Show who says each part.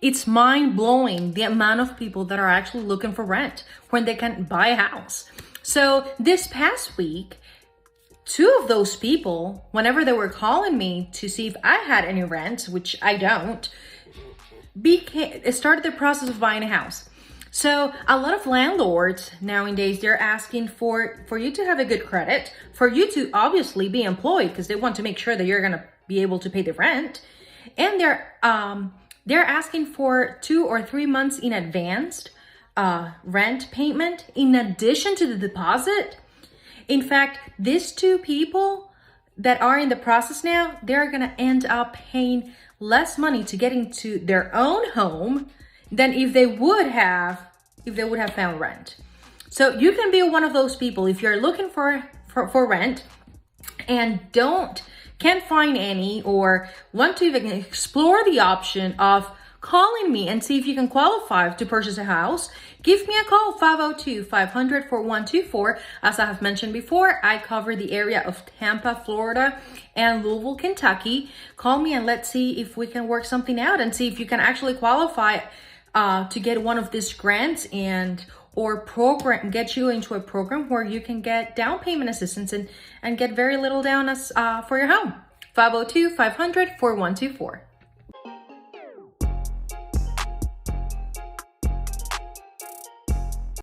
Speaker 1: It's mind-blowing the amount of people that are actually looking for rent when they can buy a house. So this past week, two of those people, whenever they were calling me to see if I had any rent, which I don't, started the process of buying a house. So a lot of landlords nowadays, they're asking for you to have a good credit, for you to obviously be employed, because they want to make sure that you're going to be able to pay the rent. And they're asking for 2 or 3 months in advance rent payment in addition to the deposit. In fact, these two people that are in the process now, they're going to end up paying less money to get into their own home than if they would have found rent. So you can be one of those people if you're looking for rent and can't find any, or want to even explore the option of calling me and see if you can qualify to purchase a house. Give me a call, 502-500-4124. As I have mentioned before, I cover the area of Tampa, Florida, and Louisville, Kentucky. Call me and let's see if we can work something out and see if you can actually qualify to get one of these grants or get you into a program where you can get down payment assistance and get very little down for your home. 502-500-4124.